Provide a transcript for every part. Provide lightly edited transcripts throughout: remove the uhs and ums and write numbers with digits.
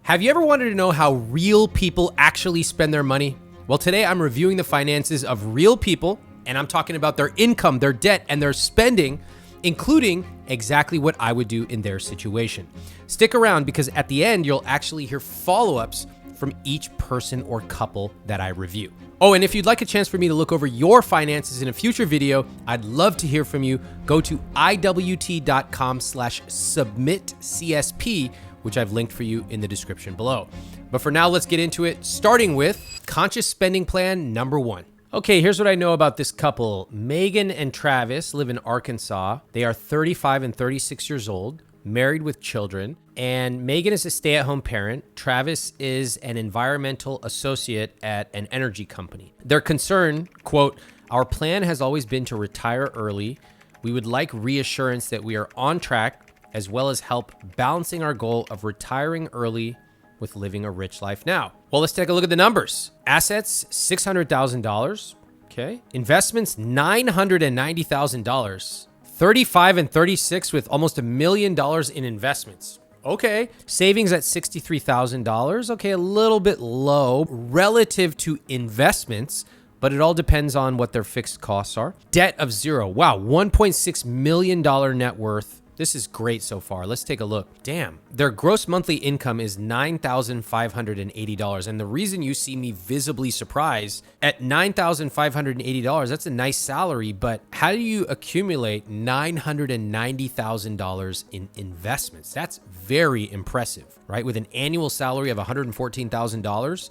Have you ever wanted to know how real people actually spend their money? Well, today I'm reviewing the finances of real people, and I'm talking about their income, their debt, and their spending, including exactly what I would do in their situation. Stick around because at the end, you'll actually hear follow-ups from each person or couple that I review. Oh, and if you'd like a chance for me to look over your finances in a future video, I'd love to hear from you. Go to iwt.com/submitcsp, which I've linked for you in the description below. But for now, let's get into it, starting with conscious spending plan number 1. Okay, here's what I know about this couple. Megan and Travis live in Arkansas. They are 35 and 36 years old, married with children, and Megan is a stay-at-home parent. Travis is an environmental associate at an energy company. Their concern, quote, "Our plan has always been to retire early. We would like reassurance that we are on track, as well as help balancing our goal of retiring early with living a rich life now." Well, let's take a look at the numbers. Assets, $600,000. Okay. Investments, $990,000. 35 and 36 with almost $1 million in investments. Okay. Savings at $63,000. Okay, a little bit low relative to investments, but it all depends on what their fixed costs are. Debt of 0. Wow, $1.6 million net worth. This is great so far. Let's take a look. Damn. Their gross monthly income is $9,580. And the reason you see me visibly surprised at $9,580, that's a nice salary, but how do you accumulate $990,000 in investments? That's very impressive, right? With an annual salary of $114,000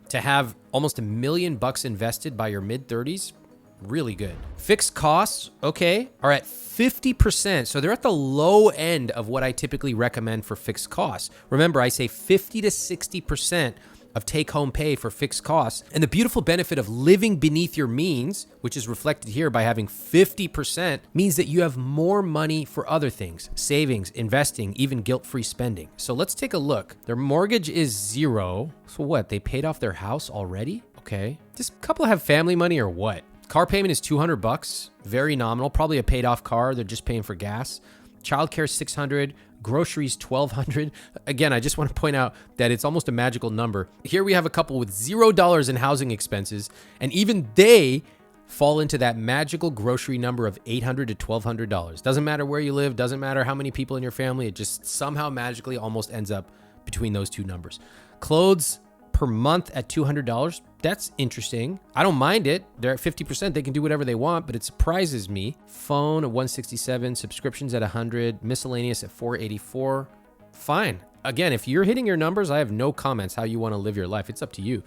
to have almost $1 million invested by your mid-30s, really good. Fixed costs, okay, are at 50%. So they're at the low end of what I typically recommend for fixed costs. Remember, I say 50 to 60% of take-home pay for fixed costs. And the beautiful benefit of living beneath your means, which is reflected here by having 50%, means that you have more money for other things, savings, investing, even guilt-free spending. So let's take a look. Their mortgage is 0. So what, they paid off their house already? Okay. Does this couple have family money or what? Car payment is $200, very nominal, probably a paid off car. They're just paying for gas. Childcare $600, groceries $1,200. Again, I just want to point out that it's almost a magical number. Here we have a couple with $0 in housing expenses, and even they fall into that magical grocery number of $800 to $1,200. Doesn't matter where you live, doesn't matter how many people in your family, it just somehow magically almost ends up between those two numbers. Clothes per month at $200. That's interesting. I don't mind it. They're at 50%. They can do whatever they want, but it surprises me. Phone at $167, subscriptions at $100, miscellaneous at $484. Fine. Again, if you're hitting your numbers, I have no comments how you want to live your life. It's up to you.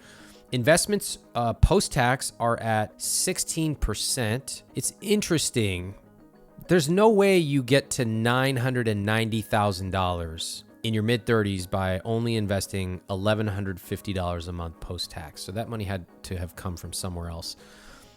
Investments post-tax are at 16%. It's interesting. There's no way you get to $990,000 in your mid-30s by only investing $1,150 a month post-tax. So that money had to have come from somewhere else.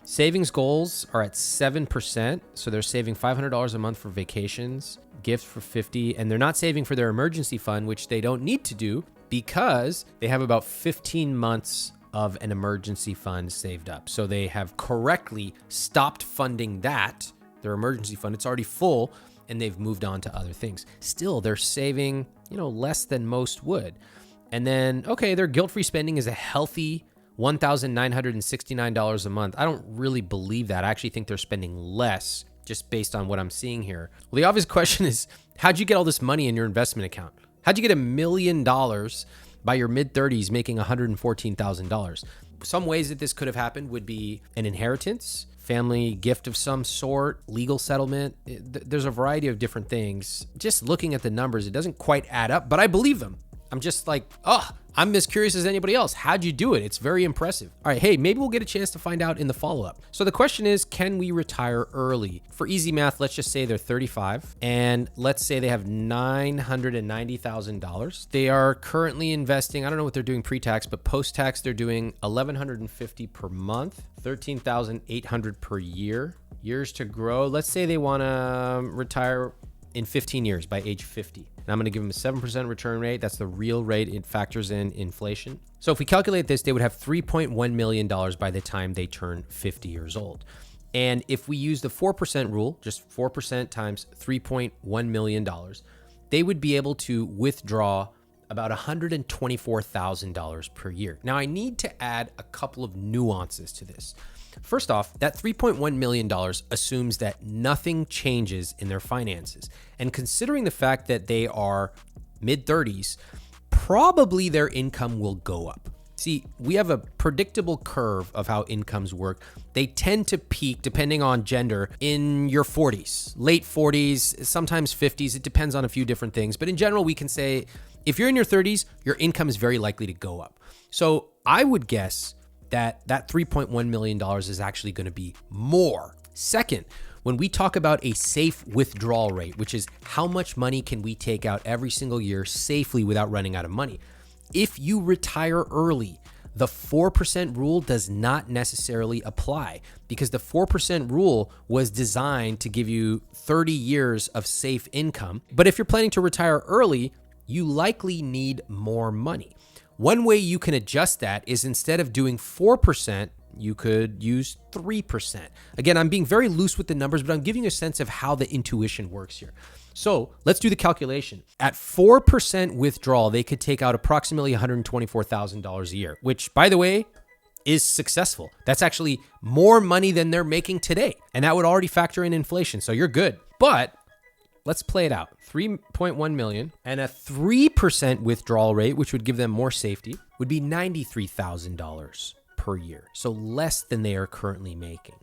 Savings goals are at 7%. So they're saving $500 a month for vacations, gifts for $50, and they're not saving for their emergency fund, which they don't need to do because they have about 15 months of an emergency fund saved up. So they have correctly stopped funding that, their emergency fund. It's already full, and they've moved on to other things. Still, they're saving, less than most would. And then, okay, their guilt-free spending is a healthy $1,969 a month. I don't really believe that. I actually think they're spending less just based on what I'm seeing here. Well, the obvious question is, how'd you get all this money in your investment account? How'd you get $1 million by your mid-30s making $114,000? Some ways that this could have happened would be an inheritance, family gift of some sort, legal settlement. There's a variety of different things. Just looking at the numbers, it doesn't quite add up, but I believe them. I'm just like, I'm as curious as anybody else. How'd you do it? It's very impressive. All right, hey, maybe we'll get a chance to find out in the follow-up. So the question is, can we retire early? For easy math, let's just say they're 35, and let's say they have $990,000. They are currently investing, I don't know what they're doing pre-tax, but post-tax, they're doing $1,150 per month, $13,800 per year. Years to grow. Let's say they want to retire in 15 years by age 50. And I'm going to give them a 7% return rate. That's the real rate. It factors in inflation. So if we calculate this, they would have $3.1 million by the time they turn 50 years old. And if we use the 4% rule, just 4% times $3.1 million, they would be able to withdraw about $124,000 per year. Now, I need to add a couple of nuances to this. First off, that $3.1 million assumes that nothing changes in their finances. And considering the fact that they are mid-30s, probably their income will go up. See, we have a predictable curve of how incomes work. They tend to peak, depending on gender, in your 40s, late 40s, sometimes 50s. It depends on a few different things. But in general, we can say if you're in your 30s, your income is very likely to go up. So I would guess that $3.1 million is actually going to be more. Second, when we talk about a safe withdrawal rate, which is how much money can we take out every single year safely without running out of money, if you retire early, the 4% rule does not necessarily apply because the 4% rule was designed to give you 30 years of safe income. But if you're planning to retire early, you likely need more money. One way you can adjust that is instead of doing 4%, you could use 3%. Again, I'm being very loose with the numbers, but I'm giving you a sense of how the intuition works here. So let's do the calculation. At 4% withdrawal, they could take out approximately $124,000 a year, which, by the way, is successful. That's actually more money than they're making today. And that would already factor in inflation. So you're good. But let's play it out. 3.1 million and a 3% withdrawal rate, which would give them more safety, would be $93,000 per year. So less than they are currently making.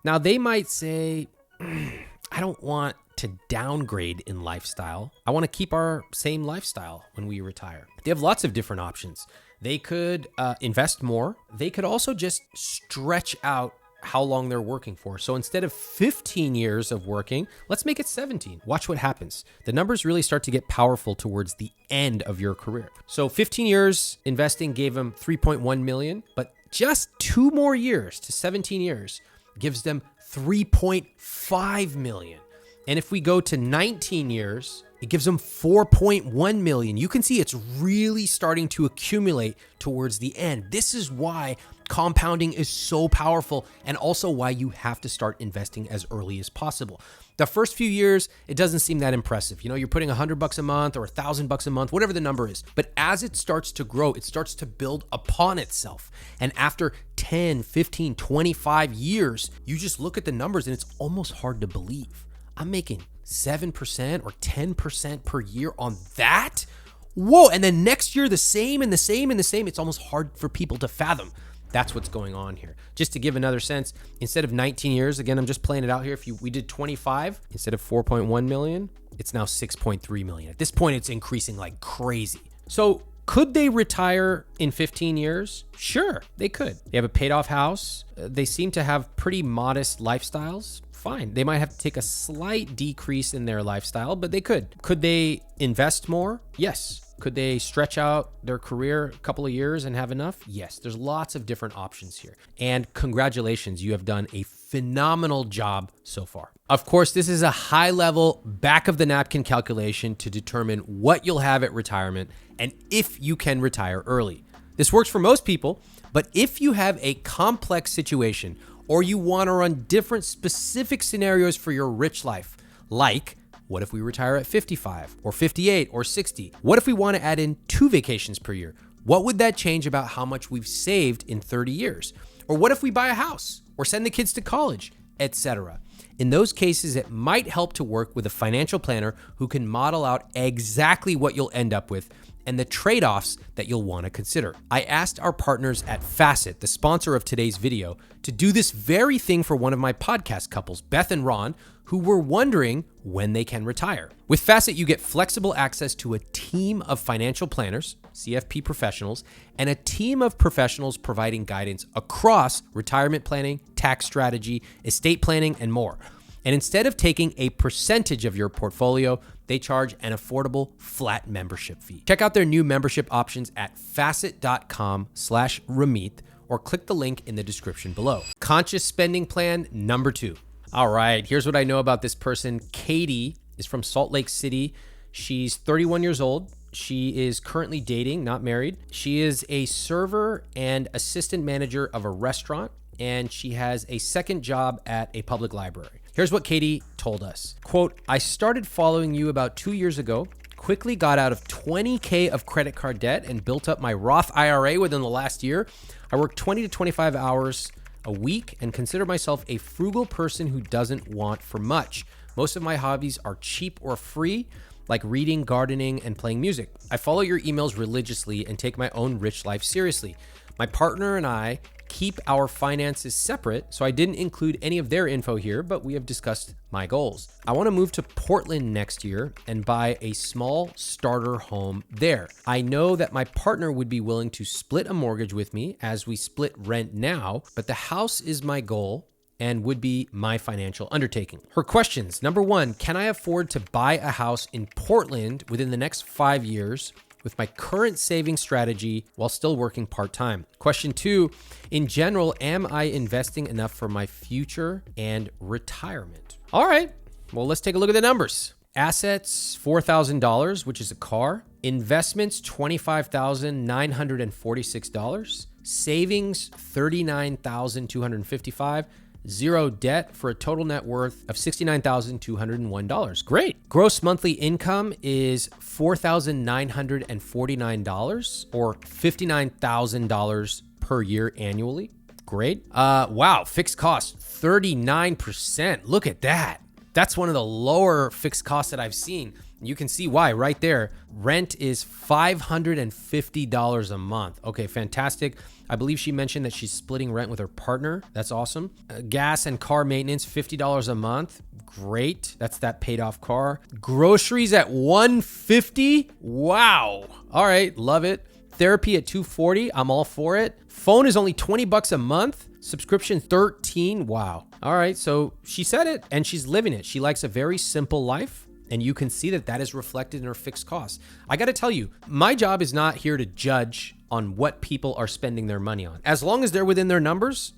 Now they might say, I don't want to downgrade in lifestyle. I want to keep our same lifestyle when we retire. They have lots of different options. They could invest more. They could also just stretch out how long they're working for. So instead of 15 years of working, let's make it 17. Watch what happens. The numbers really start to get powerful towards the end of your career. So 15 years investing gave them 3.1 million, but just 2 more years to 17 years gives them 3.5 million. And if we go to 19 years, it gives them 4.1 million. You can see it's really starting to accumulate towards the end. This is why compounding is so powerful and also why you have to start investing as early as possible. The first few years, it doesn't seem that impressive. You know, you're putting $100 a month or $1,000 a month, whatever the number is. But as it starts to grow, it starts to build upon itself. And after 10, 15, 25 years, you just look at the numbers and it's almost hard to believe. I'm making 7% or 10% per year on that? Whoa, and then next year, the same and the same and the same. It's almost hard for people to fathom. That's what's going on here. Just to give another sense, instead of 19 years, again, I'm just playing it out here. If we did 25, instead of 4.1 million, it's now 6.3 million. At this point, it's increasing like crazy. So could they retire in 15 years? Sure, they could. They have a paid off house. They seem to have pretty modest lifestyles. Fine. They might have to take a slight decrease in their lifestyle, but they could. Could they invest more? Yes. Could they stretch out their career a couple of years and have enough? Yes. There's lots of different options here. And congratulations, you have done a phenomenal job so far. Of course, this is a high-level back-of-the-napkin calculation to determine what you'll have at retirement and if you can retire early. This works for most people, but if you have a complex situation or you want to run different specific scenarios for your rich life, like what if we retire at 55 or 58 or 60? What if we want to add in 2 vacations per year? What would that change about how much we've saved in 30 years? Or what if we buy a house or send the kids to college, etc.? In those cases, it might help to work with a financial planner who can model out exactly what you'll end up with and the trade-offs that you'll want to consider. I asked our partners at Facet, the sponsor of today's video, to do this very thing for one of my podcast couples, Beth and Ron, who were wondering when they can retire. With Facet, you get flexible access to a team of financial planners, CFP professionals, and a team of professionals providing guidance across retirement planning, tax strategy, estate planning, and more. And instead of taking a percentage of your portfolio, they charge an affordable flat membership fee. Check out their new membership options at facet.com/Ramit or click the link in the description below. Conscious spending plan number 2. All right, here's what I know about this person. Katie is from Salt Lake City. She's 31 years old. She is currently dating, not married. She is a server and assistant manager of a restaurant, and she has a second job at a public library. Here's what Katie told us. Quote, I started following you about 2 years ago. quickly got out of 20K of credit card debt and built up my Roth IRA within the last year. I work 20 to 25 hours a week and consider myself a frugal person who doesn't want for much. Most of my hobbies are cheap or free, like reading, gardening, and playing music. I follow your emails religiously and take my own rich life seriously. My partner and I keep our finances separate, so I didn't include any of their info here, but we have discussed my goals. I want to move to Portland next year and buy a small starter home there. I know that my partner would be willing to split a mortgage with me as we split rent now, but the house is my goal and would be my financial undertaking. Her questions. Number 1, can I afford to buy a house in Portland within the next 5 years with my current saving strategy while still working part-time? Question 2, in general, am I investing enough for my future and retirement? All right, well, let's take a look at the numbers. Assets, $4,000, which is a car. Investments, $25,946. Savings, $39,255. Zero debt for a total net worth of $69,201. Great. Gross monthly income is $4,949 or $59,000 per year annually. Great. Wow. Fixed cost, 39%. Look at that. That's one of the lower fixed costs that I've seen. You can see why right there. Rent is $550 a month. Okay, fantastic. I believe she mentioned that she's splitting rent with her partner. That's awesome. Gas and car maintenance, $50 a month. Great. That's that paid off car. Groceries at $150. Wow. All right, love it. Therapy at $240. I'm all for it. Phone is only $20 a month. Subscription $13. Wow. All right, so she said it and she's living it. She likes a very simple life. And you can see that that is reflected in her fixed costs. I got to tell you, my job is not here to judge on what people are spending their money on. As long as they're within their numbers,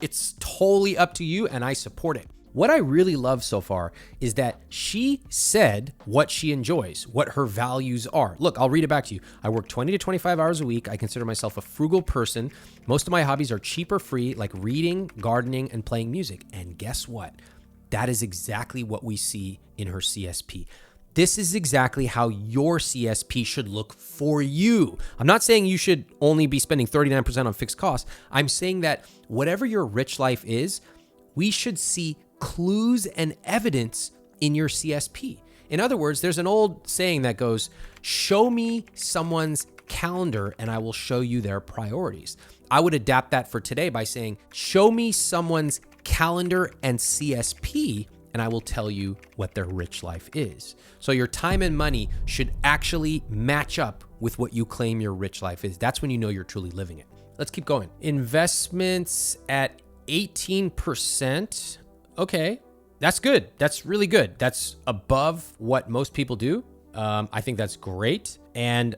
it's totally up to you and I support it. What I really love so far is that she said what she enjoys, what her values are. Look, I'll read it back to you. I work 20 to 25 hours a week. I consider myself a frugal person. Most of my hobbies are cheap or free, like reading, gardening, and playing music. And guess what? That is exactly what we see in her CSP. This is exactly how your CSP should look for you. I'm not saying you should only be spending 39% on fixed costs. I'm saying that whatever your rich life is, we should see clues and evidence in your CSP. In other words, there's an old saying that goes, show me someone's calendar and I will show you their priorities. I would adapt that for today by saying, show me someone's calendar and CSP, and I will tell you what their rich life is. So your time and money should actually match up with what you claim your rich life is. That's when you know you're truly living it. Let's keep going. Investments at 18%. Okay, that's good. That's really good. That's above what most people do. I think that's great. And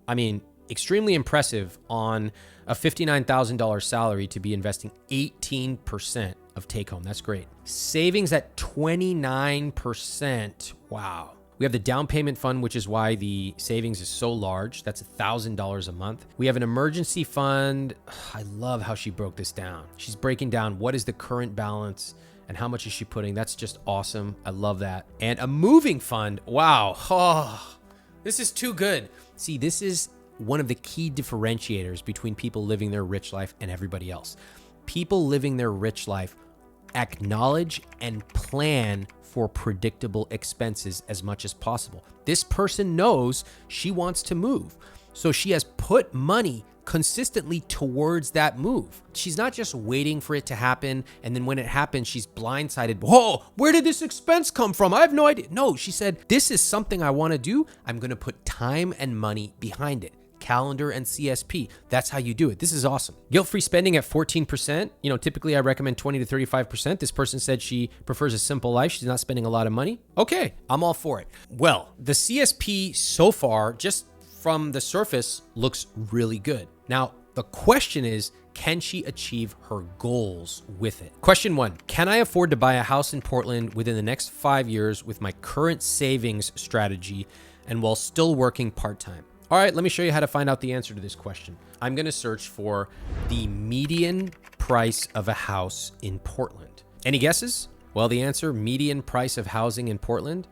I mean, extremely impressive on a $59,000 salary to be investing 18% of take home. That's great. Savings at 29%. Wow. We have the down payment fund, which is why the savings is so large. That's $1,000 a month. We have an emergency fund. I love how she broke this down. She's breaking down what is the current balance and how much is she putting. That's just awesome. I love that. And a moving fund. Wow. Oh, this is too good. See, this is one of the key differentiators between people living their rich life and everybody else. People living their rich life acknowledge and plan for predictable expenses as much as possible. This person knows she wants to move, so she has put money consistently towards that move. She's not just waiting for it to happen, and then when it happens, she's blindsided. Whoa, where did this expense come from? I have no idea. No, she said, this is something I want to do. I'm going to put time and money behind it. Calendar and CSP. That's how you do it. This is awesome. Guilt-free spending at 14%. Typically I recommend 20 to 35%. This person said she prefers a simple life. She's not spending a lot of money. Okay, I'm all for it. Well, the CSP so far, just from the surface, looks really good. Now, the question is, can she achieve her goals with it? Question 1, can I afford to buy a house in Portland within the next 5 years with my current savings strategy and while still working part-time? All right, let me show you how to find out the answer to this question. I'm going to search for the median price of a house in Portland. Any guesses? Well, the answer, median price of housing in Portland,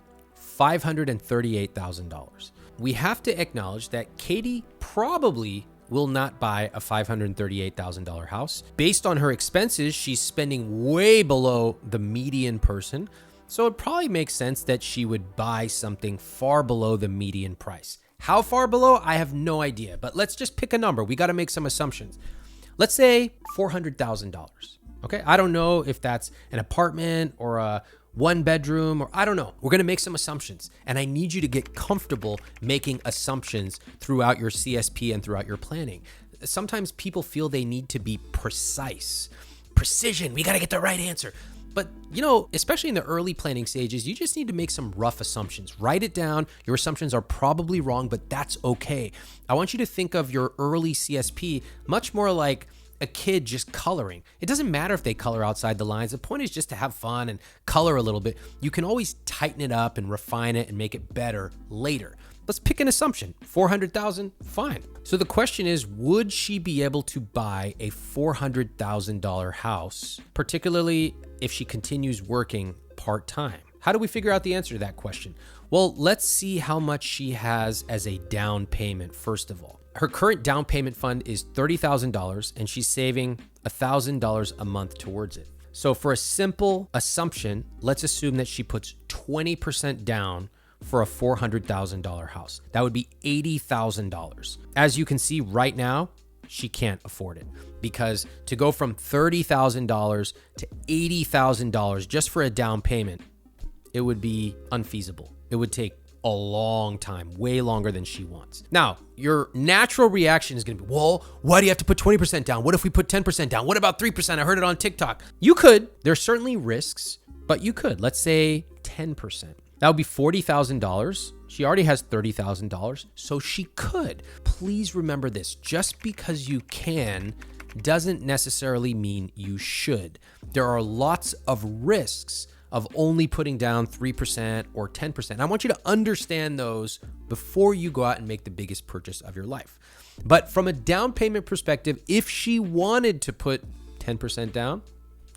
$538,000. We have to acknowledge that Katie probably will not buy a $538,000 house. Based on her expenses, she's spending way below the median person. So it probably makes sense that she would buy something far below the median price. How far below? I have no idea, but let's just pick a number. We got to make some assumptions. Let's say $400,000. Okay. I don't know if that's an apartment or a one bedroom, or I don't know. We're going to make some assumptions, and I need you to get comfortable making assumptions throughout your CSP and throughout your planning. Sometimes people feel they need to be precise. Precision, we got to get the right answer. But, especially in the early planning stages, you just need to make some rough assumptions. Write it down. Your assumptions are probably wrong, but that's okay. I want you to think of your early CSP much more like a kid just coloring. It doesn't matter if they color outside the lines. The point is just to have fun and color a little bit. You can always tighten it up and refine it and make it better later. Let's pick an assumption. 400,000, fine. So the question is, would she be able to buy a $400,000 house, particularly if she continues working part-time? How do we figure out the answer to that question? Well, let's see how much she has as a down payment, first of all. Her current down payment fund is $30,000, and she's saving $1,000 a month towards it. So for a simple assumption, let's assume that she puts 20% down for a $400,000 house. That would be $80,000. As you can see right now, she can't afford it, because to go from $30,000 to $80,000 just for a down payment, it would be unfeasible. It would take a long time, way longer than she wants. Now, your natural reaction is going to be, well, why do you have to put 20% down? What if we put 10% down? What about 3%? I heard it on TikTok. You could. There's certainly risks, but you could. Let's say 10%. That would be $40,000. She already has $30,000, so she could. Please remember this. Just because you can doesn't necessarily mean you should. There are lots of risks of only putting down 3% or 10%. I want you to understand those before you go out and make the biggest purchase of your life. But from a down payment perspective, if she wanted to put 10% down,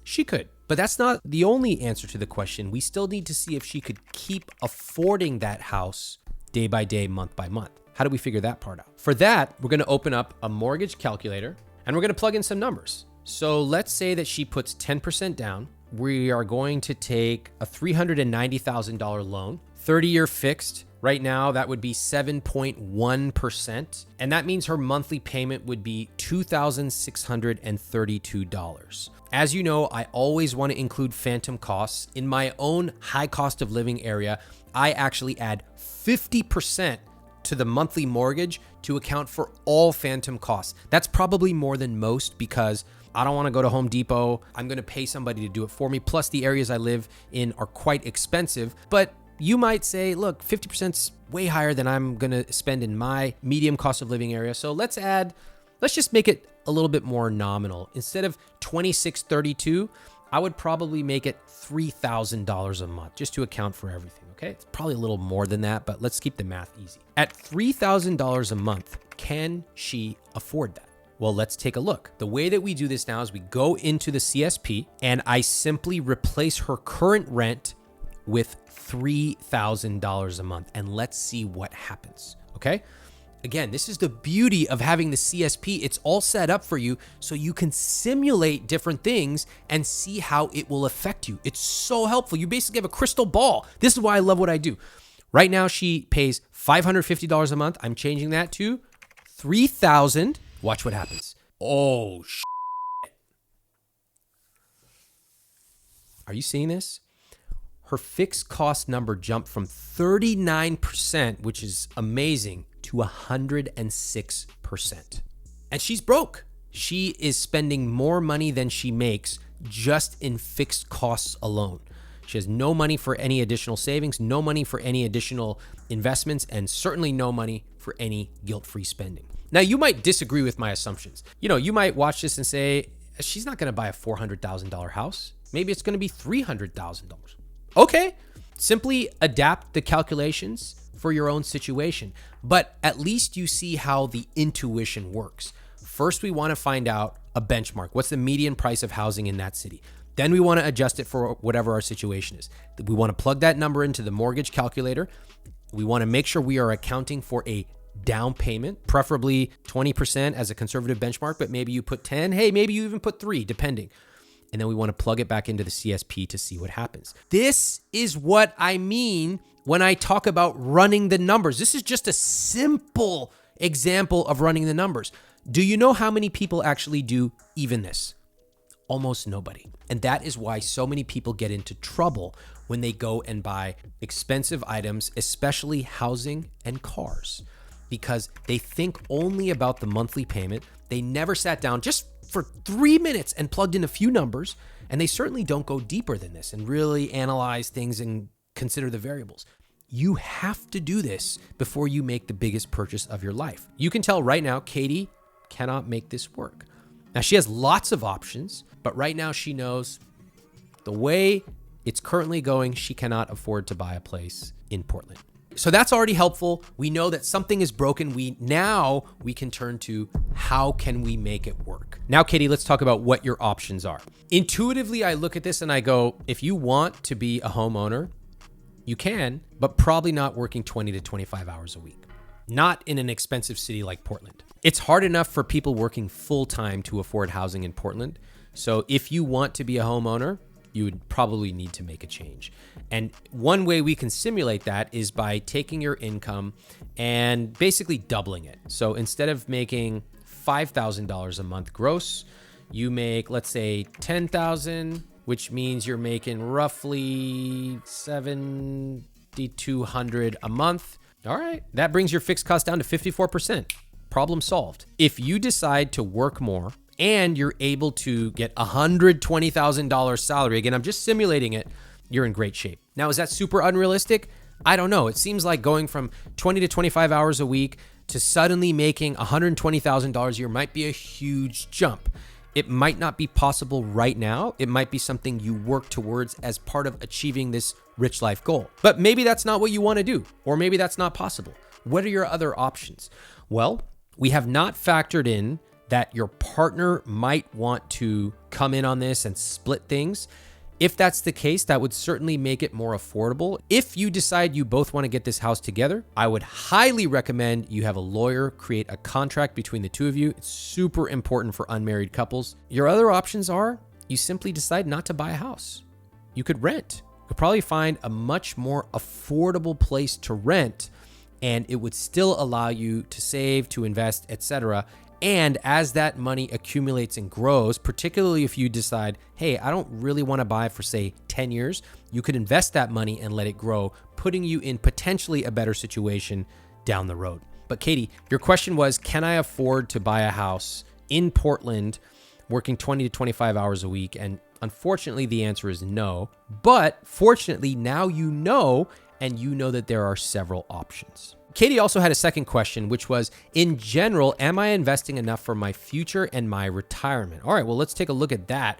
she could. But that's not the only answer to the question. We still need to see if she could keep affording that house day by day, month by month. How do we figure that part out? For that, we're going to open up a mortgage calculator and we're going to plug in some numbers. So let's say that she puts 10% down. We are going to take a $390,000 loan, 30-year fixed. Right now, that would be 7.1%. And that means her monthly payment would be $2,632. As you know, I always want to include phantom costs. In my own high cost of living area, I actually add 50% to the monthly mortgage to account for all phantom costs. That's probably more than most because I don't want to go to Home Depot. I'm going to pay somebody to do it for me. Plus, the areas I live in are quite expensive. But you might say, look, 50% is way higher than I'm going to spend in my medium cost of living area. So let's just make it a little bit more nominal. Instead of $2,632, I would probably make it $3,000 a month just to account for everything. Okay. It's probably a little more than that, but let's keep the math easy. At $3,000 a month, can she afford that? Well, let's take a look. The way that we do this now is we go into the CSP and I simply replace her current rent with $3,000 a month. And let's see what happens. Okay. Again, this is the beauty of having the CSP. It's all set up for you so you can simulate different things and see how it will affect you. It's so helpful. You basically have a crystal ball. This is why I love what I do. Right now, she pays $550 a month. I'm changing that to $3,000. Watch what happens. Oh, shit. Are you seeing this? Her fixed cost number jumped from 39%, which is amazing, to 106%. And she's broke. She is spending more money than she makes just in fixed costs alone. She has no money for any additional savings, no money for any additional investments, and certainly no money for any guilt-free spending. Now, you might disagree with my assumptions. You might watch this and say, she's not going to buy a $400,000 house. Maybe it's going to be $300,000. Okay, simply adapt the calculations for your own situation. But at least you see how the intuition works. First, we want to find out a benchmark. What's the median price of housing in that city? Then we want to adjust it for whatever our situation is. We want to plug that number into the mortgage calculator. We want to make sure we are accounting for a down payment, preferably 20% as a conservative benchmark, but maybe you put 10, hey, maybe you even put 3, depending. And then we want to plug it back into the CSP to see what happens. This is what I mean when I talk about running the numbers. This is just a simple example of running the numbers. Do you know how many people actually do even this? Almost nobody. And that is why so many people get into trouble when they go and buy expensive items, especially housing and cars, because they think only about the monthly payment. They never sat down just for 3 minutes and plugged in a few numbers, and they certainly don't go deeper than this and really analyze things and consider the variables. You have to do this before you make the biggest purchase of your life. You can tell right now, Katie cannot make this work. Now, she has lots of options, but right now she knows the way it's currently going, she cannot afford to buy a place in Portland. So that's already helpful. We know that something is broken. Now we can turn to how can we make it work? Now, Katie, let's talk about what your options are. Intuitively, I look at this and I go, if you want to be a homeowner, you can, but probably not working 20 to 25 hours a week. Not in an expensive city like Portland. It's hard enough for people working full-time to afford housing in Portland. So if you want to be a homeowner, you would probably need to make a change. And one way we can simulate that is by taking your income and basically doubling it. So instead of making $5,000 a month gross, you make, let's say, $10,000, which means you're making roughly $7,200 a month. All right, that brings your fixed cost down to 54%. Problem solved. If you decide to work more and you're able to get $120,000 salary, again, I'm just simulating it, you're in great shape. Now, is that super unrealistic? I don't know. It seems like going from 20 to 25 hours a week to suddenly making $120,000 a year might be a huge jump. It might not be possible right now. It might be something you work towards as part of achieving this rich life goal. But maybe that's not what you want to do, or maybe that's not possible. What are your other options? Well, we have not factored in that your partner might want to come in on this and split things. If that's the case, that would certainly make it more affordable. If you decide you both want to get this house together, I would highly recommend you have a lawyer create a contract between the two of you. It's super important for unmarried couples. Your other options are you simply decide not to buy a house. You could rent. You could probably find a much more affordable place to rent, and it would still allow you to save, to invest, etc. And as that money accumulates and grows, particularly if you decide, hey, I don't really want to buy for, say, 10 years, you could invest that money and let it grow, putting you in potentially a better situation down the road. But Katie, your question was, can I afford to buy a house in Portland working 20 to 25 hours a week? And unfortunately, the answer is no. But fortunately, now you know, and you know that there are several options. Katie also had a second question, which was, in general, am I investing enough for my future and my retirement? All right, well, let's take a look at that.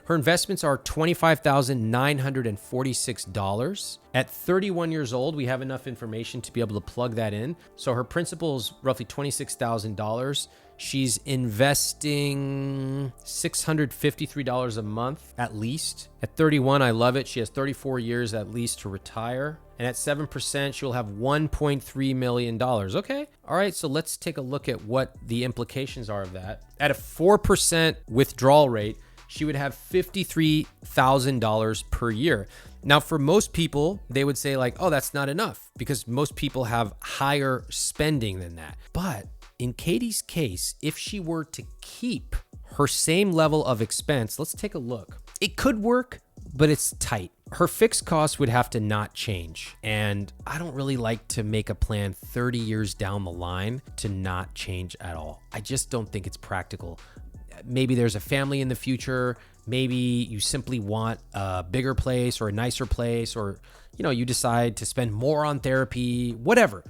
Her investments are $25,946. At 31 years old, we have enough information to be able to plug that in. So her principal is roughly $26,000. She's investing $653 a month at least. At 31, I love it. She has 34 years at least to retire. And at 7%, she'll have $1.3 million. Okay. All right. So let's take a look at what the implications are of that. At a 4% withdrawal rate, she would have $53,000 per year. Now, for most people, they would say like, oh, that's not enough, because most people have higher spending than that. But in Katie's case, if she were to keep her same level of expense, let's take a look. It could work, but it's tight. Her fixed costs would have to not change. And I don't really like to make a plan 30 years down the line to not change at all. I just don't think it's practical. Maybe there's a family in the future. Maybe you simply want a bigger place or a nicer place, or, you decide to spend more on therapy, whatever.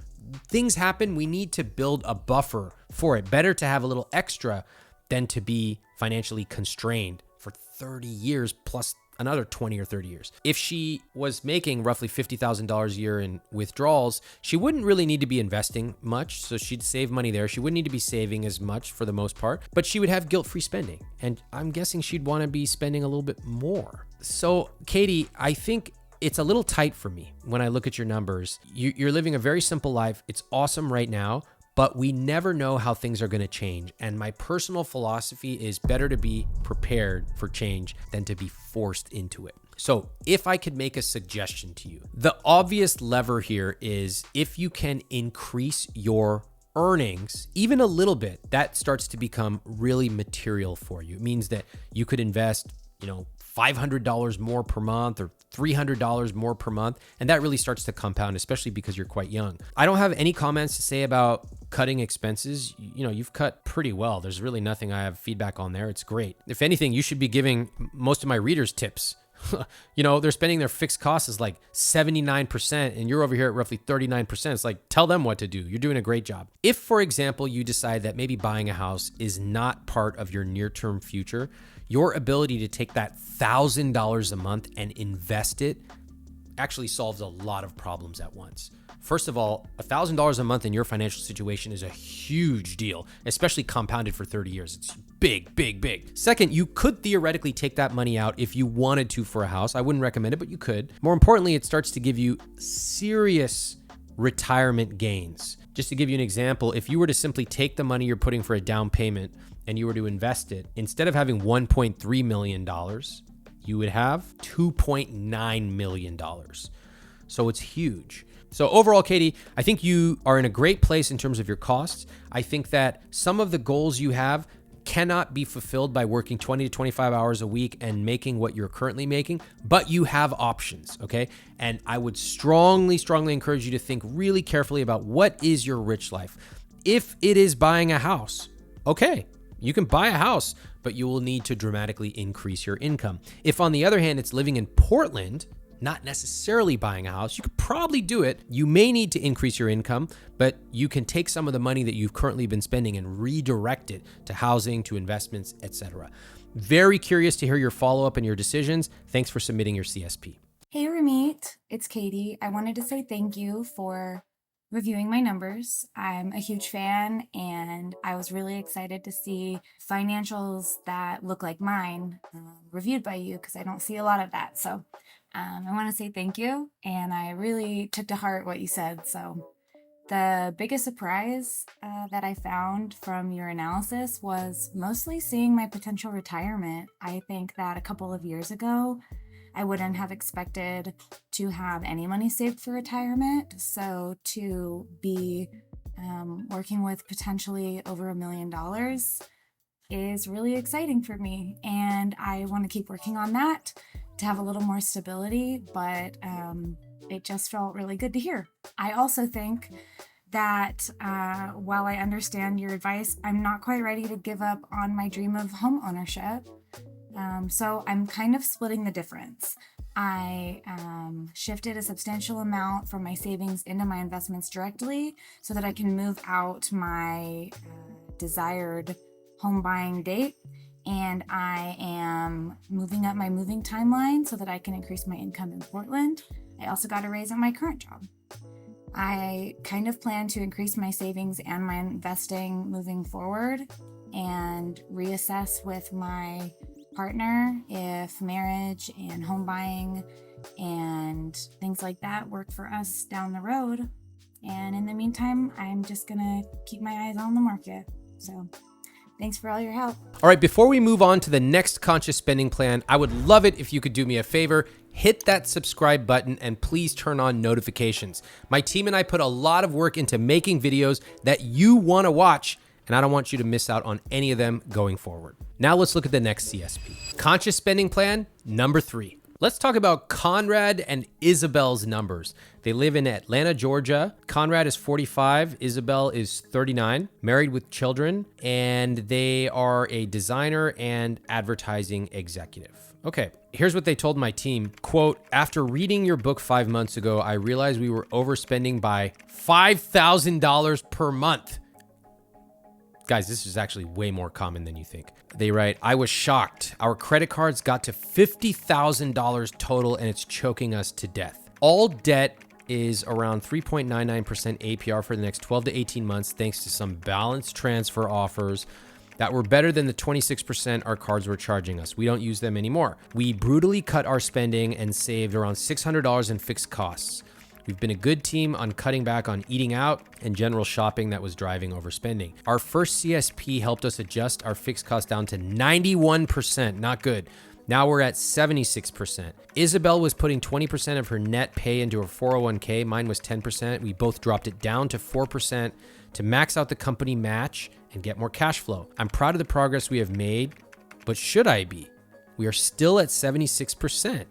Things happen. We need to build a buffer for it. Better to have a little extra than to be financially constrained for 30 years plus another 20 or 30 years. If she was making roughly $50,000 a year in withdrawals, she wouldn't really need to be investing much. So she'd save money there. She wouldn't need to be saving as much for the most part, but she would have guilt-free spending. And I'm guessing she'd want to be spending a little bit more. So Katie, I think it's a little tight for me when I look at your numbers. You're living a very simple life. It's awesome right now, but we never know how things are going to change. And my personal philosophy is better to be prepared for change than to be forced into it. So if I could make a suggestion to you, the obvious lever here is if you can increase your earnings even a little bit, that starts to become really material for you. It means that you could invest, $500 more per month or $300 more per month. And that really starts to compound, especially because you're quite young. I don't have any comments to say about cutting expenses. You've cut pretty well. There's really nothing I have feedback on there. It's great. If anything, you should be giving most of my readers tips. They're spending their fixed costs is like 79% and you're over here at roughly 39%. It's like, tell them what to do. You're doing a great job. If, for example, you decide that maybe buying a house is not part of your near-term future, your ability to take that $1,000 a month and invest it actually solves a lot of problems at once. First of all, $1,000 a month in your financial situation is a huge deal, especially compounded for 30 years. It's big, big, big. Second, you could theoretically take that money out if you wanted to for a house. I wouldn't recommend it, but you could. More importantly, it starts to give you serious retirement gains. Just to give you an example, if you were to simply take the money you're putting for a down payment and you were to invest it, instead of having $1.3 million, you would have $2.9 million. So it's huge. So overall, Katie, I think you are in a great place in terms of your costs. I think that some of the goals you have cannot be fulfilled by working 20 to 25 hours a week and making what you're currently making, but you have options, okay? And I would strongly, strongly encourage you to think really carefully about what is your rich life. If it is buying a house, okay, you can buy a house, but you will need to dramatically increase your income. If on the other hand, it's living in Portland, not necessarily buying a house, you could probably do it. You may need to increase your income, but you can take some of the money that you've currently been spending and redirect it to housing, to investments, etc. Very curious to hear your follow-up and your decisions. Thanks for submitting your CSP. Hey Ramit, it's Katie. I wanted to say thank you for reviewing my numbers. I'm a huge fan and I was really excited to see financials that look like mine reviewed by you because I don't see a lot of that. So I want to say thank you, and I really took to heart what you said. So the biggest surprise that I found from your analysis was mostly seeing my potential retirement. I think that a couple of years ago, I wouldn't have expected to have any money saved for retirement. So to be working with potentially over $1 million is really exciting for me. And I want to keep working on that to have a little more stability, but it just felt really good to hear. I also think that while I understand your advice, I'm not quite ready to give up on my dream of home ownership. So I'm kind of splitting the difference. I shifted a substantial amount from my savings into my investments directly so that I can move out my desired home buying date. And I am moving up my moving timeline so that I can increase my income in Portland. I also got a raise at my current job. I kind of plan to increase my savings and my investing moving forward and reassess with my partner if marriage and home buying and things like that work for us down the road. And in the meantime, I'm just gonna keep my eyes on the market. So thanks for all your help. All right, before we move on to the next conscious spending plan, I would love it if you could do me a favor, hit that subscribe button and please turn on notifications. My team and I put a lot of work into making videos that you want to watch, and I don't want you to miss out on any of them going forward. Now let's look at the next CSP. Conscious spending plan number 3. Let's talk about Conrad and Isabel's numbers. They live in Atlanta, Georgia. Conrad is 45, Isabel is 39, married with children, and they are a designer and advertising executive. Okay, here's what they told my team. Quote, after reading your book 5 months ago, I realized we were overspending by $5,000 per month. Guys, this is actually way more common than you think. They write, I was shocked. Our credit cards got to $50,000 total and it's choking us to death. All debt is around 3.99% APR for the next 12 to 18 months, thanks to some balance transfer offers that were better than the 26% our cards were charging us. We don't use them anymore. We brutally cut our spending and saved around $600 in fixed costs. We've been a good team on cutting back on eating out and general shopping that was driving overspending. Our first CSP helped us adjust our fixed costs down to 91%, not good. Now we're at 76%. Isabel was putting 20% of her net pay into her 401k. Mine was 10%. We both dropped it down to 4% to max out the company match and get more cash flow. I'm proud of the progress we have made, but should I be? We are still at 76%.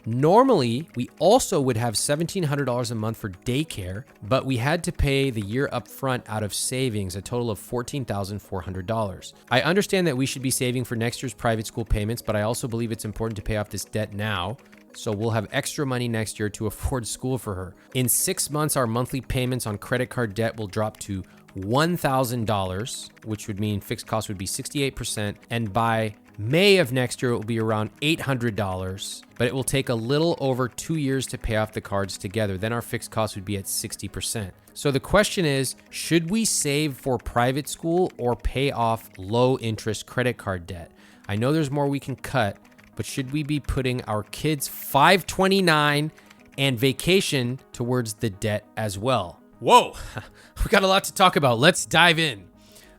Normally, we also would have $1,700 a month for daycare, but we had to pay the year up front out of savings, a total of $14,400. I understand that we should be saving for next year's private school payments, but I also believe it's important to pay off this debt now, so we'll have extra money next year to afford school for her. In 6 months, our monthly payments on credit card debt will drop to $1,000, which would mean fixed costs would be 68%, and by May of next year, it will be around $800, but it will take a little over 2 years to pay off the cards together. Then our fixed costs would be at 60%. So the question is, should we save for private school or pay off low interest credit card debt? I know there's more we can cut, but should we be putting our kids' 529 and vacation towards the debt as well? Whoa, we got a lot to talk about. Let's dive in.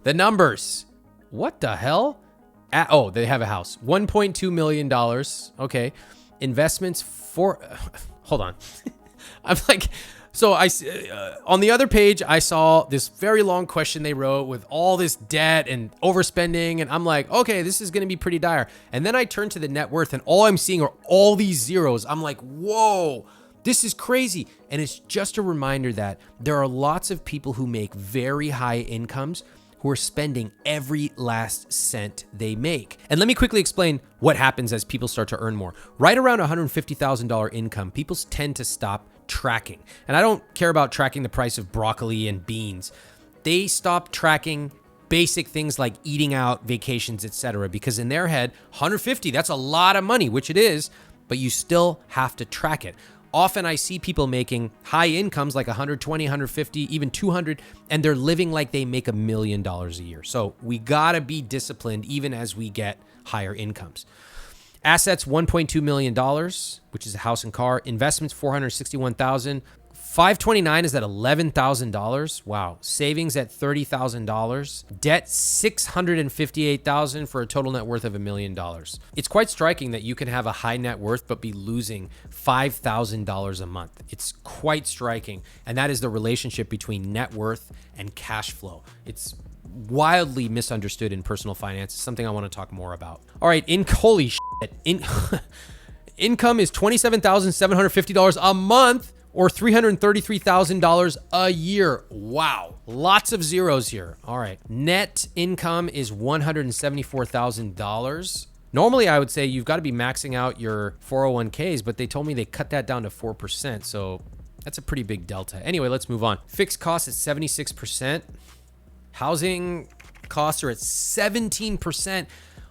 The numbers. What the hell? Oh, they have a house. $1.2 million. Okay. Investments for, hold on. I'm like, so on the other page, I saw this very long question they wrote with all this debt and overspending. And I'm like, okay, this is going to be pretty dire. And then I turn to the net worth and all I'm seeing are all these zeros. I'm like, whoa, this is crazy. And it's just a reminder that there are lots of people who make very high incomes who are spending every last cent they make. And let me quickly explain what happens as people start to earn more. Right around $150,000 income, people tend to stop tracking. And I don't care about tracking the price of broccoli and beans. They stop tracking basic things like eating out, vacations, etc. Because in their head, 150, that's a lot of money, which it is, but you still have to track it. Often I see people making high incomes like 120, 150, even 200, and they're living like they make $1 million a year. So we gotta be disciplined even as we get higher incomes. Assets, $1.2 million, which is a house and car. Investments, $461,000. 529 is at $11,000. Wow. Savings at $30,000. Debt, $658,000 for a total net worth of $1 million. It's quite striking that you can have a high net worth but be losing $5,000 a month. It's quite striking. And that is the relationship between net worth and cash flow. It's wildly misunderstood in personal finance. It's something I want to talk more about. All right, holy shit. Income is $27,750 a month, or $333,000 a year. Wow. Lots of zeros here. All right. Net income is $174,000. Normally, I would say you've got to be maxing out your 401ks, but they told me they cut that down to 4%. So that's a pretty big delta. Anyway, let's move on. Fixed costs at 76%. Housing costs are at 17%,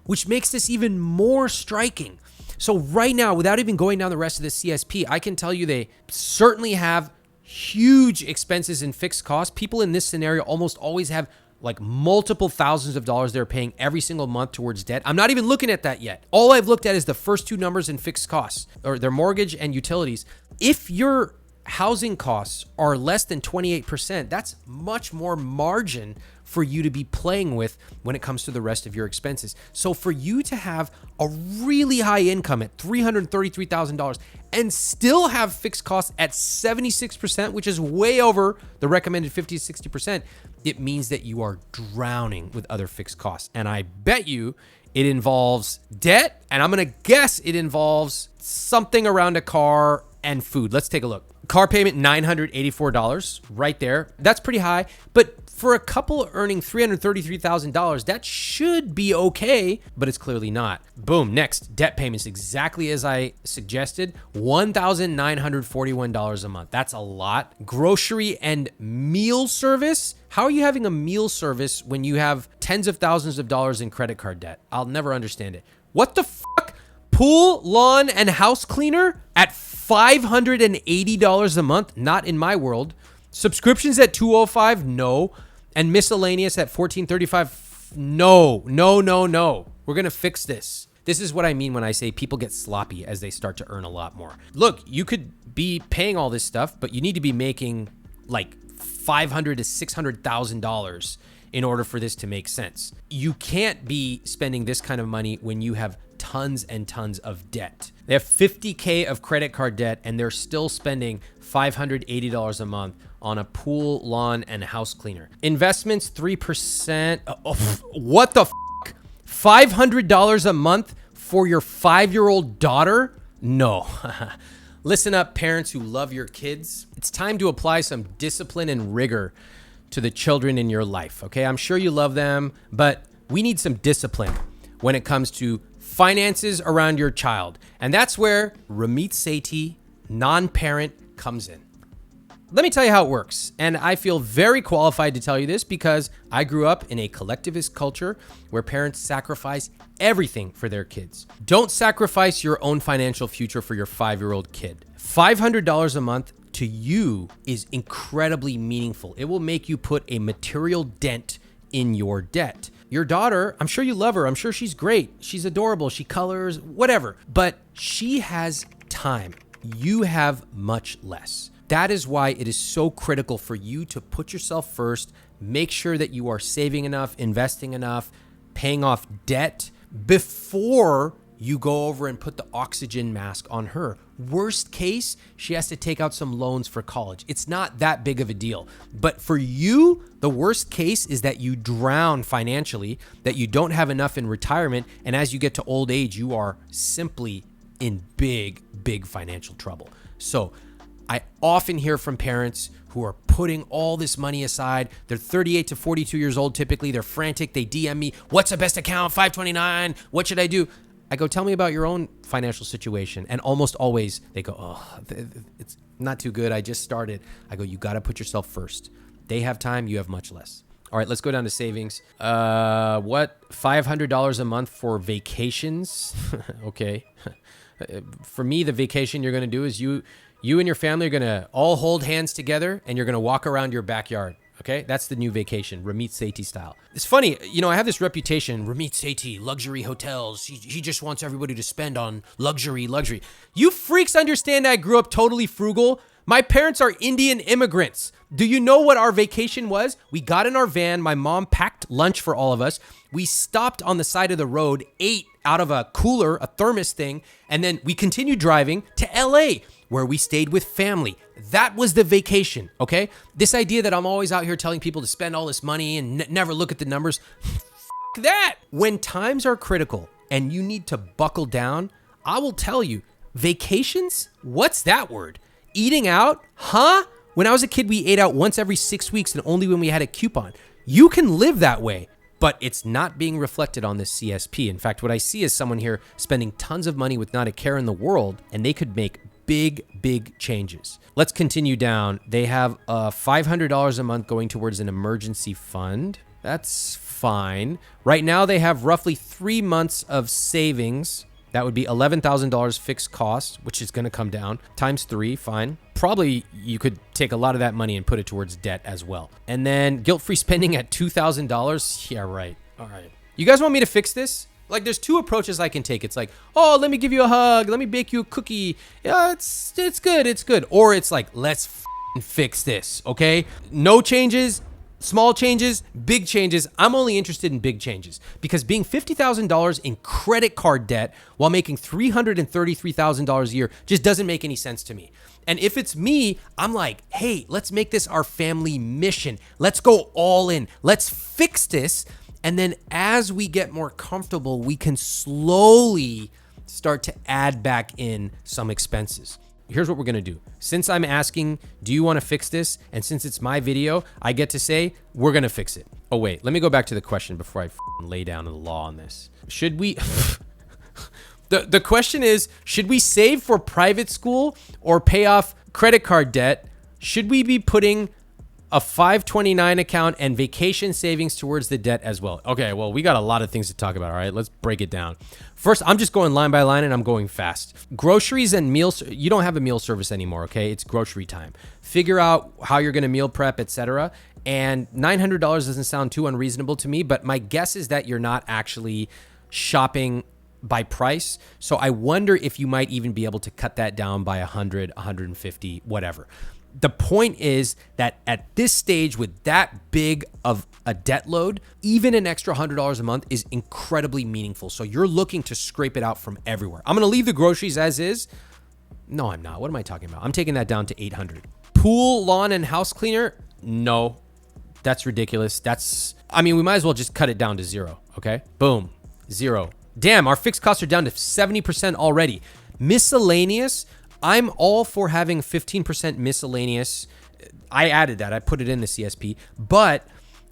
which makes this even more striking. So right now, without even going down the rest of the CSP, I can tell you they certainly have huge expenses in fixed costs. People in this scenario almost always have like multiple thousands of dollars they're paying every single month towards debt. I'm not even looking at that yet. All I've looked at is the first two numbers in fixed costs, or their mortgage and utilities. If your housing costs are less than 28%, that's much more margin for you to be playing with when it comes to the rest of your expenses. So for you to have a really high income at $333,000 and still have fixed costs at 76%, which is way over the recommended 50 to 60%, it means that you are drowning with other fixed costs. And I bet you it involves debt, and I'm gonna guess it involves something around a car and food. Let's take a look. Car payment, $984 right there. That's pretty high, but for a couple earning $333,000, that should be okay, but it's clearly not. Boom, next, debt payments, exactly as I suggested, $1,941 a month. That's a lot. Grocery and meal service. How are you having a meal service when you have tens of thousands of dollars in credit card debt? I'll never understand it. What the fuck? Pool, lawn, and house cleaner at $580 a month? Not in my world. Subscriptions at $205? No. And miscellaneous at $1435? No. We're going to fix this. This is what I mean when I say people get sloppy as they start to earn a lot more. Look, you could be paying all this stuff, but you need to be making like $500,000 to $600,000 in order for this to make sense. You can't be spending this kind of money when you have tons and tons of debt. They have $50K of credit card debt and they're still spending $580 a month on a pool, lawn, and house cleaner. Investments, 3%. What the fuck? $500 a month for your 5-year-old daughter? No. Listen up, parents who love your kids. It's time to apply some discipline and rigor to the children in your life, okay? I'm sure you love them, but we need some discipline when it comes to finances around your child. And that's where Ramit Sethi, non-parent, comes in. Let me tell you how it works. And I feel very qualified to tell you this because I grew up in a collectivist culture where parents sacrifice everything for their kids. Don't sacrifice your own financial future for your 5-year-old kid. $500 a month to you is incredibly meaningful. It will make you put a material dent in your debt. Your daughter, I'm sure you love her. I'm sure she's great. She's adorable. She colors, whatever. But she has time. You have much less. That is why it is so critical for you to put yourself first, make sure that you are saving enough, investing enough, paying off debt before you go over and put the oxygen mask on her. Worst case, she has to take out some loans for college. It's not that big of a deal. But for you, the worst case is that you drown financially, that you don't have enough in retirement, and as you get to old age, you are simply in big financial trouble. So I often hear from parents who are putting all this money aside. They're 38 to 42 years old typically. They're frantic. They DM me, what's the best account? 529. What should I do? I go, tell me about your own financial situation. And almost always they go, oh, it's not too good. I just started. I go, you got to put yourself first. They have time. You have much less. All right, let's go down to savings. What? $500 a month for vacations? Okay. For me, the vacation you're going to do is you and your family are going to all hold hands together and you're going to walk around your backyard. Okay, that's the new vacation, Ramit Sethi style. It's funny, I have this reputation, Ramit Sethi, luxury hotels. He just wants everybody to spend on luxury. You freaks understand I grew up totally frugal. My parents are Indian immigrants. Do you know what our vacation was? We got in our van. My mom packed lunch for all of us. We stopped on the side of the road, ate out of a cooler, a thermos thing, and then we continued driving to LA, where we stayed with family. That was the vacation, okay? This idea that I'm always out here telling people to spend all this money and never look at the numbers, f that. When times are critical and you need to buckle down, I will tell you, vacations? What's that word? Eating out? Huh? When I was a kid, we ate out once every 6 weeks and only when we had a coupon. You can live that way, but it's not being reflected on this CSP. In fact, what I see is someone here spending tons of money with not a care in the world, and they could make big changes. Let's continue down. They have $500 a month going towards an emergency fund. That's fine. Right now, they have roughly 3 months of savings. That would be $11,000 fixed cost, which is going to come down, times 3, fine. Probably you could take a lot of that money and put it towards debt as well. And then guilt-free spending at $2,000. Yeah, right. All right. You guys want me to fix this? Like, there's 2 approaches I can take. It's like, oh, let me give you a hug. Let me bake you a cookie. Yeah, it's good. Or it's like, let's fix this, okay? No changes, small changes, big changes. I'm only interested in big changes because being $50,000 in credit card debt while making $333,000 a year just doesn't make any sense to me. And if it's me, I'm like, hey, let's make this our family mission. Let's go all in. Let's fix this. And then as we get more comfortable, we can slowly start to add back in some expenses. here's what we're going to do. Since I'm asking, do you want to fix this? And since it's my video, I get to say, we're going to fix it. Oh, wait, let me go back to the question before I lay down the law on this. Should we... The question is, should we save for private school or pay off credit card debt? Should we be putting a 529 account and vacation savings towards the debt as well? Okay, well, we got a lot of things to talk about, all right? Let's break it down. First, I'm just going line by line and I'm going fast. Groceries and meals, you don't have a meal service anymore, okay? It's grocery time. Figure out how you're gonna meal prep, etc. And $900 doesn't sound too unreasonable to me, but my guess is that you're not actually shopping by price. So I wonder if you might even be able to cut that down by 100, 150, whatever. The point is that at this stage with that big of a debt load, even an extra $100 a month is incredibly meaningful. So you're looking to scrape it out from everywhere. I'm going to leave the groceries as is. No, I'm not. What am I talking about? I'm taking that down to 800. Pool, lawn, and house cleaner? No, that's ridiculous. We might as well just cut it down to zero. Okay. Boom. Zero. Damn, our fixed costs are down to 70% already. Miscellaneous, I'm all for having 15% miscellaneous. I added that. I put it in the CSP. But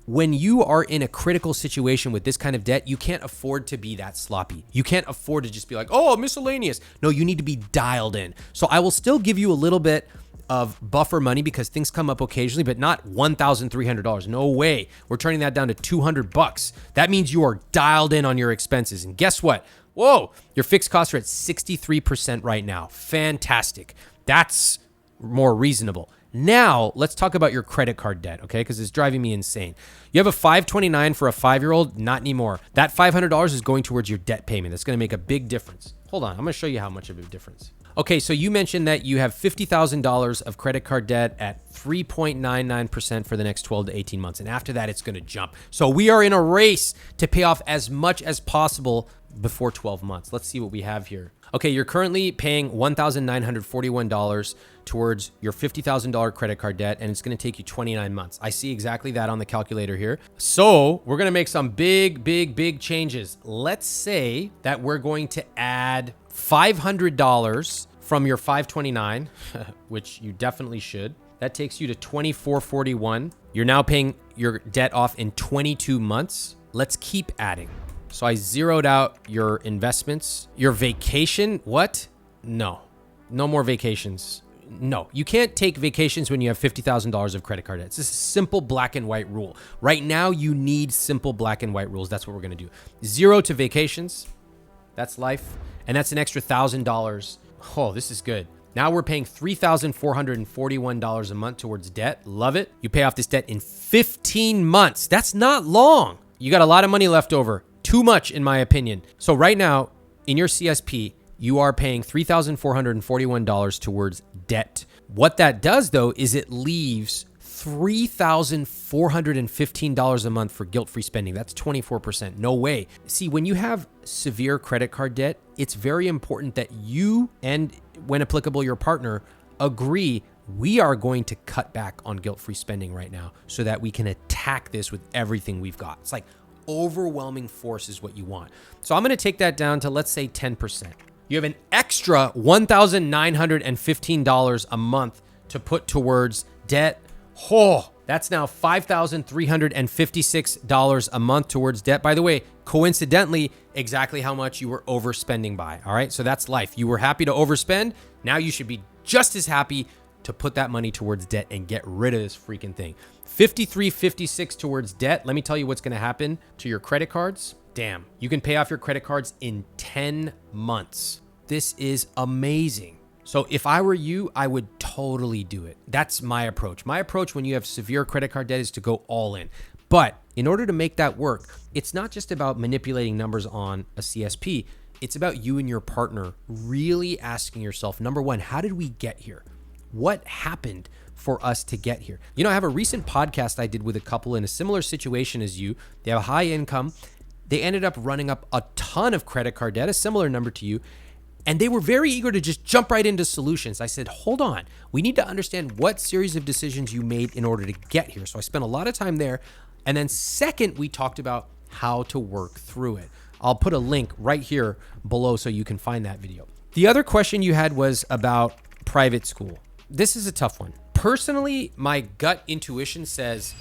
when you are in a critical situation with this kind of debt, you can't afford to be that sloppy. You can't afford to just be like, oh, miscellaneous. No, you need to be dialed in. So I will still give you a little bit of buffer money because things come up occasionally, but not $1,300. No way. We're turning that down to $200. That means you are dialed in on your expenses. And guess what? Whoa, your fixed costs are at 63% right now. Fantastic. That's more reasonable. Now, let's talk about your credit card debt, okay? Because it's driving me insane. You have a 529 for a 5-year-old? Not anymore. That $500 is going towards your debt payment. That's going to make a big difference. Hold on. I'm going to show you how much of a difference. Okay, so you mentioned that you have $50,000 of credit card debt at 3.99% for the next 12 to 18 months. And after that, it's going to jump. So we are in a race to pay off as much as possible before 12 months. Let's see what we have here. Okay, you're currently paying $1,941 towards your $50,000 credit card debt, and it's going to take you 29 months. I see exactly that on the calculator here. So we're going to make some big changes. Let's say that we're going to add $500 from your 529, which you definitely should. That takes you to 2441. You're now paying your debt off in 22 months. Let's keep adding. So I zeroed out your investments. Your vacation, what? No more vacations. No, you can't take vacations when you have $50,000 of credit card debt. It's just a simple black and white rule. Right now, you need simple black and white rules. That's what we're going to do. 0 to vacations. That's life. And that's an extra $1,000. Oh, this is good. Now we're paying $3,441 a month towards debt. Love it. You pay off this debt in 15 months. That's not long. You got a lot of money left over. Too much, in my opinion. So right now, in your CSP, you are paying $3,441 towards debt. What that does, though, is it leaves $3,415 a month for guilt-free spending. That's 24%. No way. See, when you have severe credit card debt, it's very important that you and, when applicable, your partner agree we are going to cut back on guilt-free spending right now so that we can attack this with everything we've got. It's like overwhelming force is what you want. So I'm going to take that down to, let's say, 10%. You have an extra $1,915 a month to put towards debt. Oh, that's now $5,356 a month towards debt. By the way, coincidentally, exactly how much you were overspending by. All right. So that's life. You were happy to overspend. Now you should be just as happy to put that money towards debt and get rid of this freaking thing. 5356 towards debt. Let me tell you what's going to happen to your credit cards. Damn, you can pay off your credit cards in 10 months. This is amazing. So if I were you, I would totally do it. That's my approach. My approach when you have severe credit card debt is to go all in. But in order to make that work, it's not just about manipulating numbers on a CSP. It's about you and your partner really asking yourself, number one, how did we get here? What happened for us to get here? You know, I have a recent podcast I did with a couple in a similar situation as you. They have a high income. They ended up running up a ton of credit card debt, a similar number to you. And they were very eager to just jump right into solutions. I said, hold on. We need to understand what series of decisions you made in order to get here. So I spent a lot of time there. And then second, we talked about how to work through it. I'll put a link right here below so you can find that video. The other question you had was about private school. This is a tough one. Personally, my gut intuition says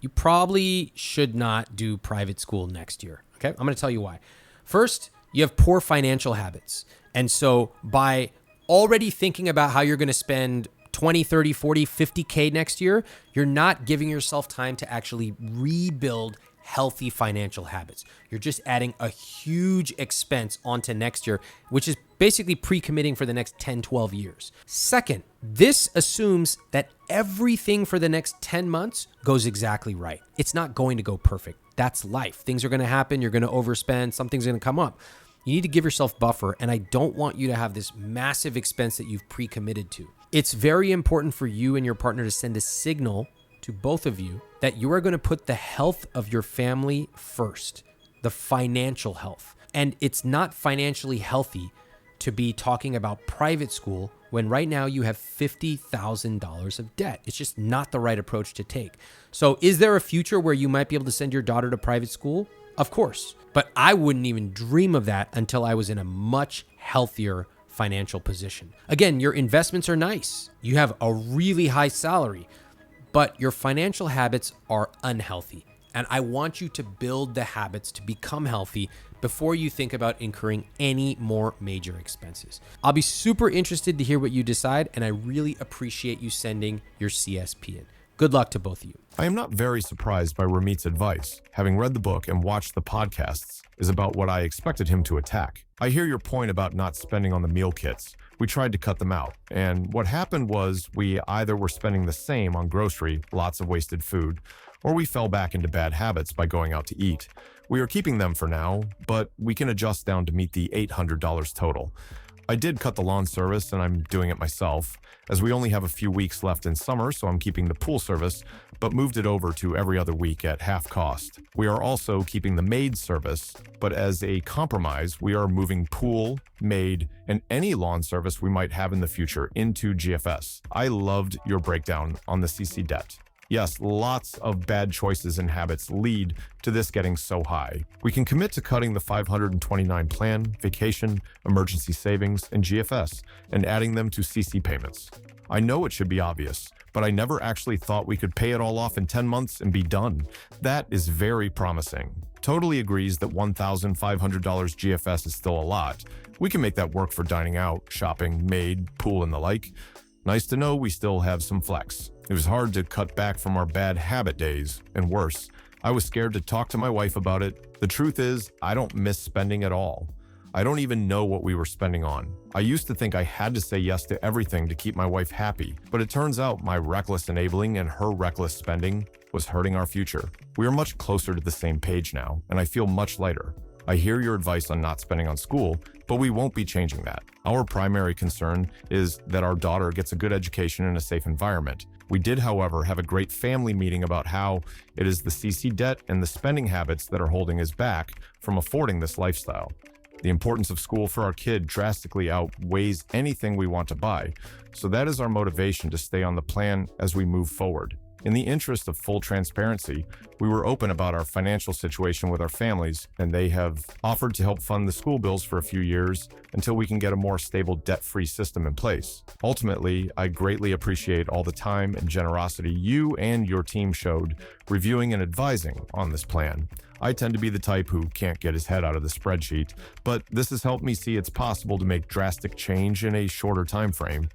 you probably should not do private school next year. Okay, I'm going to tell you why. First, you have poor financial habits. And so by already thinking about how you're going to spend 20, 30, 40, 50K next year, you're not giving yourself time to actually rebuild healthy financial habits. You're just adding a huge expense onto next year, which is basically pre-committing for the next 10, 12 years. Second, this assumes that everything for the next 10 months goes exactly right. It's not going to go perfect. That's life. Things are going to happen. You're going to overspend. Something's going to come up. You need to give yourself buffer, and I don't want you to have this massive expense that you've pre-committed to. It's very important for you and your partner to send a signal to both of you that you are going to put the health of your family first, the financial health. And it's not financially healthy to be talking about private school when right now you have $50,000 of debt. It's just not the right approach to take. So is there a future where you might be able to send your daughter to private school? Of course. But I wouldn't even dream of that until I was in a much healthier financial position. Again, your investments are nice. You have a really high salary, but your financial habits are unhealthy. And I want you to build the habits to become healthy before you think about incurring any more major expenses. I'll be super interested to hear what you decide, and I really appreciate you sending your CSP in. Good luck to both of you. I am not very surprised by Ramit's advice. Having read the book and watched the podcasts is about what I expected him to attack. I hear your point about not spending on the meal kits. We tried to cut them out, and what happened was we either were spending the same on grocery, lots of wasted food, or we fell back into bad habits by going out to eat. We are keeping them for now, but we can adjust down to meet the $800 total. I did cut the lawn service, and I'm doing it myself, as we only have a few weeks left in summer, so I'm keeping the pool service, but moved it over to every other week at half cost. We are also keeping the maid service, but as a compromise, we are moving pool, maid, and any lawn service we might have in the future into GFS. I loved your breakdown on the CC debt. Yes, lots of bad choices and habits lead to this getting so high. We can commit to cutting the 529 plan, vacation, emergency savings, and GFS, and adding them to CC payments. I know it should be obvious, but I never actually thought we could pay it all off in 10 months and be done. That is very promising. Totally agrees that $1,500 GFS is still a lot. We can make that work for dining out, shopping, maid, pool, and the like. Nice to know we still have some flex. It was hard to cut back from our bad habit days, and worse, I was scared to talk to my wife about it. The truth is, I don't miss spending at all. I don't even know what we were spending on. I used to think I had to say yes to everything to keep my wife happy, but it turns out my reckless enabling and her reckless spending was hurting our future. We are much closer to the same page now, and I feel much lighter. I hear your advice on not spending on school, but we won't be changing that. Our primary concern is that our daughter gets a good education in a safe environment. We did, however, have a great family meeting about how it is the CC debt and the spending habits that are holding us back from affording this lifestyle. The importance of school for our kid drastically outweighs anything we want to buy, so that is our motivation to stay on the plan as we move forward. In the interest of full transparency, we were open about our financial situation with our families, and they have offered to help fund the school bills for a few years until we can get a more stable debt-free system in place. Ultimately, I greatly appreciate all the time and generosity you and your team showed reviewing and advising on this plan. I tend to be the type who can't get his head out of the spreadsheet, but this has helped me see it's possible to make drastic change in a shorter time frame.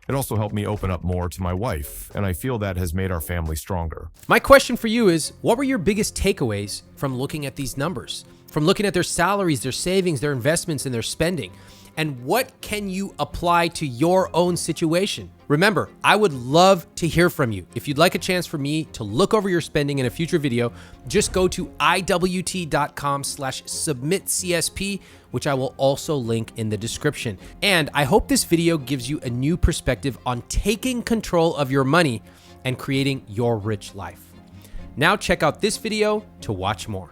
It also helped me open up more to my wife, and I feel that has made our family stronger. My question for you is, what were your biggest takeaways from looking at these numbers? From looking at their salaries, their savings, their investments, and their spending? And what can you apply to your own situation? Remember, I would love to hear from you. If you'd like a chance for me to look over your spending in a future video, just go to iwt.com/submitcsp, which I will also link in the description. And I hope this video gives you a new perspective on taking control of your money and creating your rich life. Now check out this video to watch more.